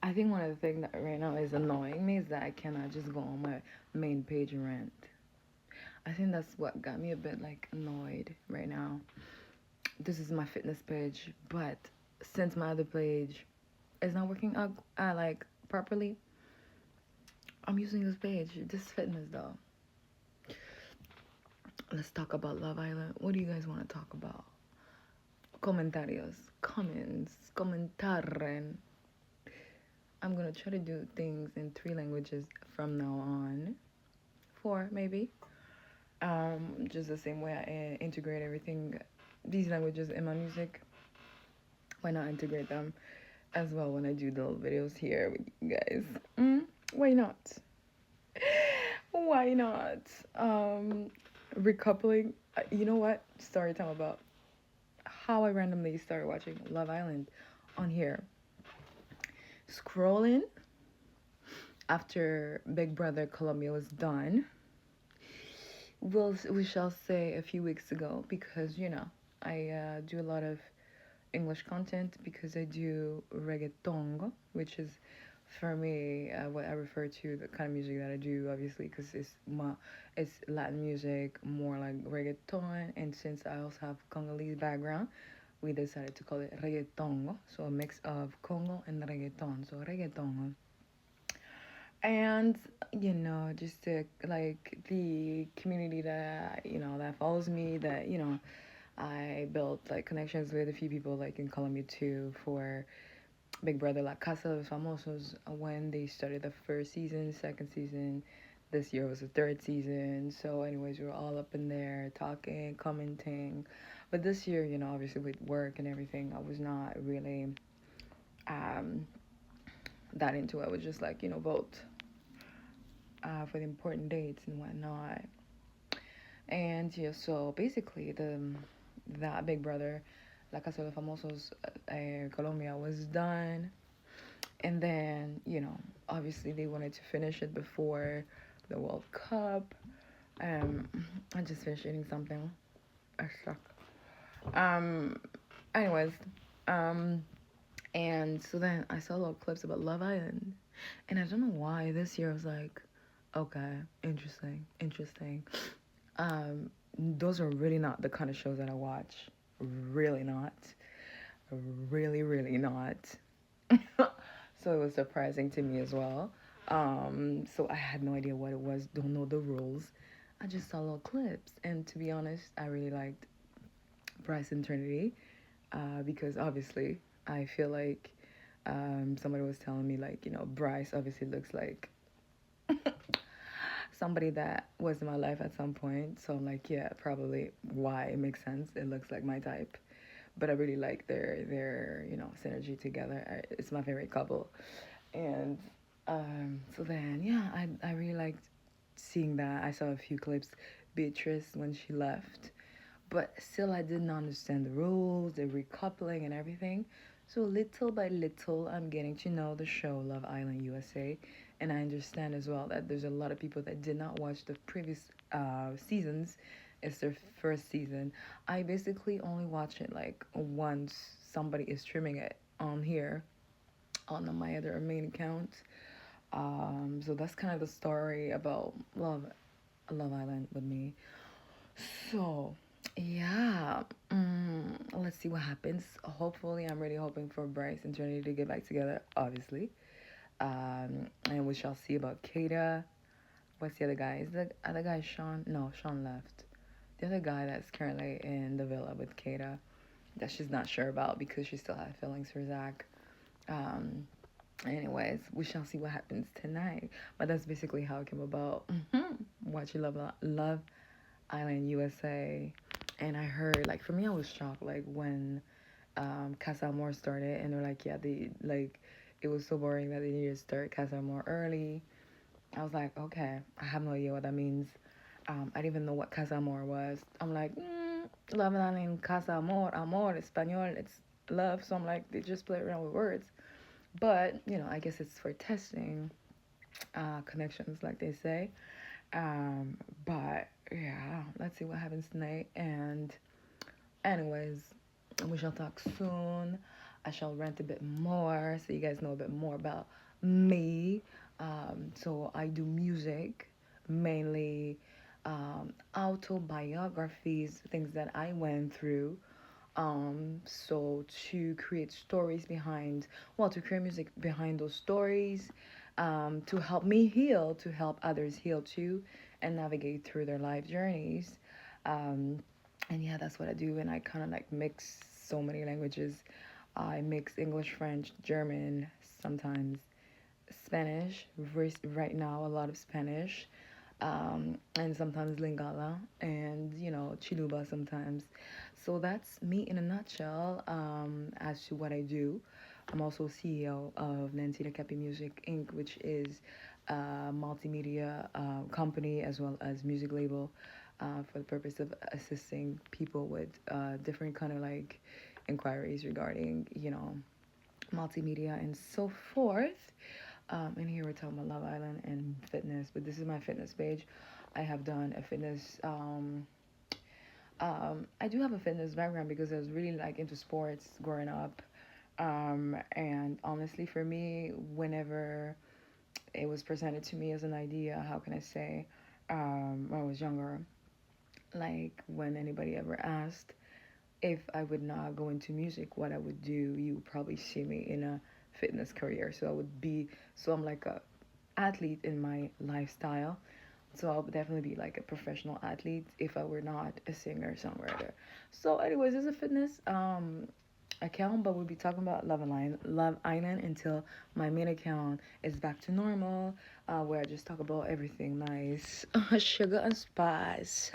I think one of the things that right now is annoying me is that I cannot just go on my main page and rant. I think that's what got me a bit like annoyed right now. This is my fitness page, but since my other page is not working out like properly, I'm using this page. This fitness though. Let's talk about Love Island. What do you guys want to talk about? Comentarios, comments, commentaren. I'm gonna try to do things in 3 languages from now on. 4 maybe. Just the same way I integrate everything, these languages in my music. Why not integrate them as well when I do the little videos here with you guys? Why not? Why not? Recoupling. You know what? Story time about how I randomly started watching Love Island on here. Scrolling after Big Brother Colombia was done. We shall say a few weeks ago, because I do a lot of English content because I do reggaeton, which is for me what I refer to the kind of music that I do, obviously, because it's Latin music, more like reggaeton, and since I also have Congolese background, we decided to call it reggaeton, so a mix of Congo and reggaeton, so reggaeton. And just like the community that that follows me, that I built like connections with a few people like in Colombia too for Big Brother, like Casa de los Famosos, when they started the first season, second season. This year was the third season. So, anyways, we were all up in there talking, commenting. But this year, obviously with work and everything, I was not really um, that into it. I was just like, vote for the important dates and whatnot. And yeah, so basically, that Big Brother, La Casa de los Famosos, Colombia was done, and then obviously they wanted to finish it before the World Cup. Um, I just finished eating something. I suck. Um, anyways, um, and so then I saw little clips about Love Island, and I don't know why this year I was like, okay, interesting, interesting. Um, those are really not the kind of shows that I watch. Really not. Really, really not. So it was surprising to me as well. So I had no idea what it was, don't know the rules. I just saw little clips, and to be honest, I really liked Bryce and Trinity because obviously I feel like somebody was telling me like Bryce obviously looks like somebody that was in my life at some point. So I'm like, yeah, probably why it makes sense. It looks like my type. But I really like their synergy together. It's my favorite couple. And so then yeah, I really liked seeing that. I saw a few clips. Beatrice when she left, but still I didn't understand the rules, the recoupling and everything. So little by little, I'm getting to know the show Love Island USA, and I understand as well that there's a lot of people that did not watch the previous seasons. It's their first season. I basically only watch it like once somebody is streaming it on here on my other main account. So that's kind of the story about Love Island with me. So, yeah, let's see what happens. Hopefully, I'm really hoping for Bryce and Trinity to get back together, obviously. And we shall see about Kata. What's the other guy? Is the other guy Sean? No, Sean left. The other guy that's currently in the villa with Kata that she's not sure about because she still has feelings for Zach. Um, anyways, we shall see what happens tonight. But that's basically how it came about. Watching Love Island USA, and I heard like for me I was shocked like when Casa Amor started, and they're like yeah they like it was so boring that they needed to start Casa Amor early. I was like okay, I have no idea what that means. I didn't even know what Casa Amor was. I'm like Love Island Casa Amor, Amor Espanol, it's love. So I'm like they just play around with words, but I guess it's for testing connections like they say. But yeah, let's see what happens tonight. And anyways, we shall talk soon. I shall rant a bit more so you guys know a bit more about me. So I do music, mainly autobiographies, things that I went through. So to create stories behind, well, to create music behind those stories, to help me heal, to help others heal too, and navigate through their life journeys. Um, and yeah, that's what I do. And I kind of like mix so many languages. I mix English, French, German, sometimes Spanish. Right now, a lot of Spanish, and sometimes Lingala, and Chiluba sometimes. So that's me in a nutshell. As to what I do, I'm also CEO of Nancy the Cappy Music Inc., which is a multimedia company as well as music label for the purpose of assisting people with different kind of like inquiries regarding multimedia and so forth. And here we're talking about Love Island and fitness, but this is my fitness page. I have done a fitness. I do have a fitness background because I was really like into sports growing up. And honestly, for me, whenever it was presented to me as an idea, how can I say, when I was younger, like when anybody ever asked if I would not go into music, what I would do, you would probably see me in a fitness career. So I'm like a athlete in my lifestyle. So I'll definitely be like a professional athlete if I were not a singer songwriter. So, anyways, this is a fitness account, but we'll be talking about Love Island until my main account is back to normal, where I just talk about everything nice, sugar and spice.